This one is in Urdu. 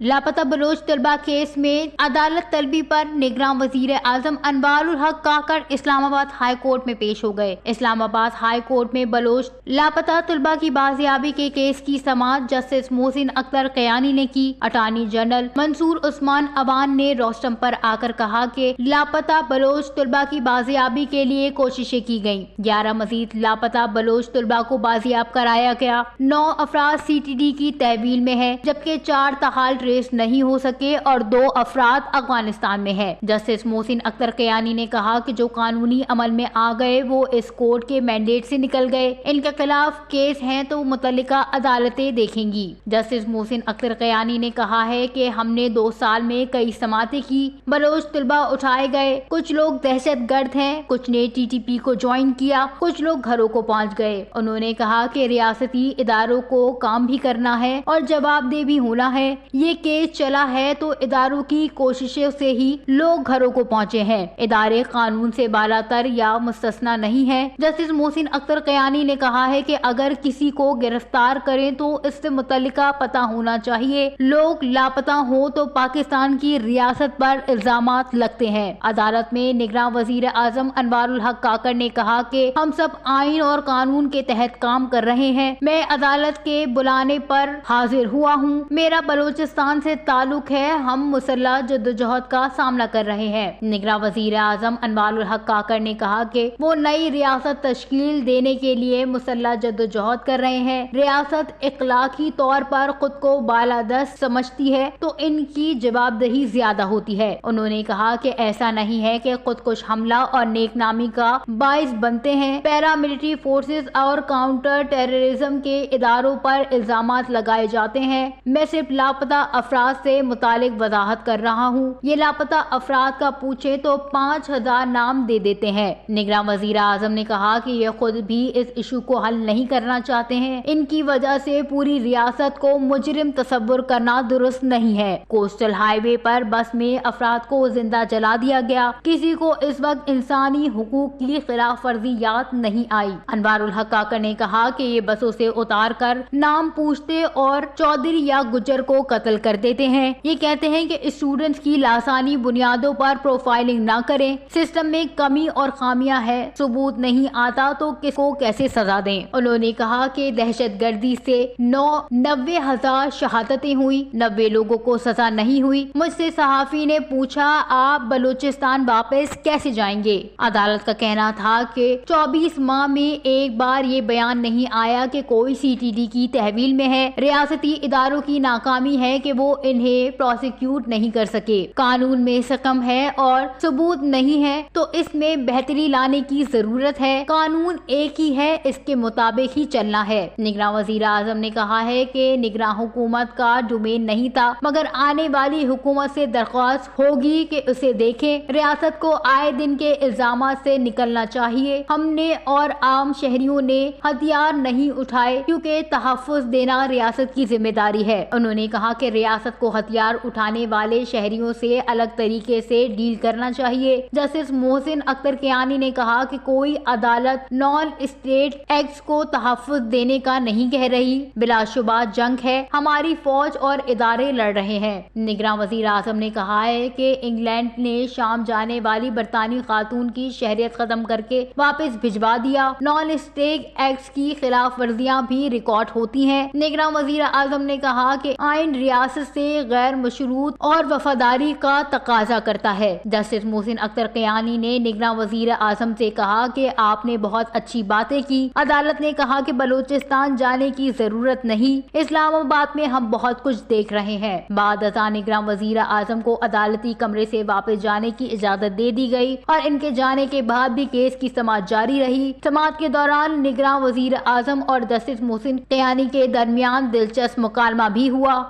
لاپتہ بلوچ طلبہ کیس میں عدالت طلبی پر نگراں وزیر اعظم انوار الحق کاکڑ اسلام آباد ہائی کورٹ میں پیش ہو گئے۔ اسلام آباد ہائی کورٹ میں بلوچ لاپتہ طلبہ کی بازیابی کے کیس کی سماعت جسٹس محسن اختر قیانی نے کی۔ اٹارنی جنرل منصور عثمان عوان نے روسٹم پر آ کر کہا کہ لاپتہ بلوچ طلبہ کی بازیابی کے لیے کوششیں کی گئیں۔ 11 مزید لاپتہ بلوچ طلبہ کو بازیاب کرایا گیا۔ 9 افراد سی ٹی ڈی کی تحویل میں ہیں، جبکہ 4 تاحال ٹریس نہیں ہو سکے اور 2 افراد افغانستان میں ہیں۔ جسٹس محسن اختر قیانی نے کہا کہ جو قانونی عمل میں آ گئے وہ اس کورٹ کے مینڈیٹ سے نکل گئے، ان کے خلاف کیس ہیں تو متعلقہ عدالتیں دیکھیں گی۔ جسٹس محسن اختر قیانی نے کہا ہے کہ ہم نے 2 سال میں کئی سماعتیں کی، بلوچ طلبہ اٹھائے گئے، کچھ لوگ دہشت گرد ہیں، کچھ نے ٹی ٹی پی کو جوائن کیا، کچھ لوگ گھروں کو پہنچ گئے۔ انہوں نے کہا کہ ریاستی اداروں کو کام بھی کرنا ہے اور جواب دہ بھی ہونا ہے۔ یہ کیس چلا ہے تو اداروں کی کوششوں سے ہی لوگ گھروں کو پہنچے ہیں، ادارے قانون سے بالاتر یا مستثنی نہیں ہیں۔ جسٹس محسن اختر قیانی نے کہا ہے کہ اگر کسی کو گرفتار کریں تو اس سے متعلقہ پتہ ہونا چاہیے، لوگ لاپتہ ہوں تو پاکستان کی ریاست پر الزامات لگتے ہیں۔ عدالت میں نگراں وزیر اعظم انوار الحق کاکڑ نے کہا کہ ہم سب آئین اور قانون کے تحت کام کر رہے ہیں، میں عدالت کے بلانے پر حاضر ہوا ہوں، میرا بلوچستان سے تعلق ہے، ہم مسلح جدوجہد کا سامنا کر رہے ہیں۔ نگراں وزیر اعظم انوار الحق کاکڑ نے کہا کہ وہ نئی ریاست تشکیل دینے کے لیے مسلح جدوجہد کر رہے ہیں۔ ریاست اخلاقی طور پر خود کو بالادست سمجھتی ہے تو ان کی جواب دہی زیادہ ہوتی ہے۔ انہوں نے کہا کہ ایسا نہیں ہے کہ خود کش حملہ اور نیک نامی کا باعث بنتے ہیں، پیراملٹری فورسز اور کاؤنٹر ٹیررزم کے اداروں پر الزامات لگائے جاتے ہیں۔ میں صرف لاپتہ افراد سے متعلق وضاحت کر رہا ہوں، یہ لاپتہ افراد کا پوچھیں تو 5000 نام دے دیتے ہیں۔ نگراں وزیر اعظم نے کہا کہ یہ خود بھی اس ایشو کو حل نہیں کرنا چاہتے ہیں، ان کی وجہ سے پوری ریاست کو مجرم تصور کرنا درست نہیں ہے۔ کوسٹل ہائی وے پر بس میں افراد کو زندہ جلا دیا گیا، کسی کو اس وقت انسانی حقوق کی خلاف ورزی یاد نہیں آئی۔ انوار الحق کاکڑ نے کہا کہ یہ بسوں سے اتار کر نام پوچھتے اور چودھری یا گجر کو قتل کر دیتے ہیں، یہ کہتے ہیں کہ اسٹوڈنٹس کی لاسانی بنیادوں پر پروفائلنگ نہ کریں، سسٹم میں کمی اور خامیاں ہے، ثبوت نہیں آتا تو کس کو کیسے سزا دیں۔ انہوں نے کہا کہ دہشت گردی سے 90,000 شہادتیں ہوئی، 90 لوگوں کو سزا نہیں ہوئی۔ مجھ سے صحافی نے پوچھا آپ بلوچستان واپس کیسے جائیں گے؟ عدالت کا کہنا تھا کہ 24 ماہ میں ایک بار یہ بیان نہیں آیا کہ کوئی سی ٹی ڈی کی تحویل میں ہے، ریاستی اداروں کی ناکامی ہے کہ وہ انہیں پروسیکیوٹ نہیں کر سکے، قانون میں سکم ہے اور ثبوت نہیں ہے تو اس میں بہتری لانے کی ضرورت ہے، قانون ایک ہی ہے، اس کے مطابق ہی چلنا ہے۔ نگراں وزیر اعظم نے کہا ہے کہ نگراں حکومت کا ڈومین نہیں تھا، مگر آنے والی حکومت سے درخواست ہوگی کہ اسے دیکھیں، ریاست کو آئے دن کے الزامات سے نکلنا چاہیے، ہم نے اور عام شہریوں نے ہتھیار نہیں اٹھائے کیونکہ تحفظ دینا ریاست کی ذمہ داری ہے۔ انہوں نے کہا کہ ریاست کو ہتھیار اٹھانے والے شہریوں سے الگ طریقے سے ڈیل کرنا چاہیے۔ جسٹس محسن اختر قیانی نے کہا کہ کوئی عدالت نان اسٹیٹ ایکٹس کو تحفظ دینے کا نہیں کہہ رہی، بلا شبہ جنگ ہے، ہماری فوج اور ادارے لڑ رہے ہیں۔ نگراں وزیر اعظم نے کہا ہے کہ انگلینڈ نے شام جانے والی برطانوی خاتون کی شہریت ختم کر کے واپس بھجوا دیا، نان اسٹیٹ ایکٹس کی خلاف ورزیاں بھی ریکارڈ ہوتی ہیں۔ نگراں وزیر اعظم نے کہا کہ آئین ریاست سے غیر مشروط اور وفاداری کا تقاضا کرتا ہے۔ جسٹس محسن اختر قیانی نے نگراں وزیر اعظم سے کہا کہ آپ نے بہت اچھی باتیں کی۔ عدالت نے کہا کہ بلوچستان جانے کی ضرورت نہیں، اسلام آباد میں ہم بہت کچھ دیکھ رہے ہیں۔ بعد ازاں نگراں وزیر اعظم کو عدالتی کمرے سے واپس جانے کی اجازت دے دی گئی اور ان کے جانے کے بعد بھی کیس کی سماعت جاری رہی۔ سماعت کے دوران نگراں وزیر اعظم اور جسٹس محسن قیانی کے درمیان دلچسپ مکالمہ بھی ہوا۔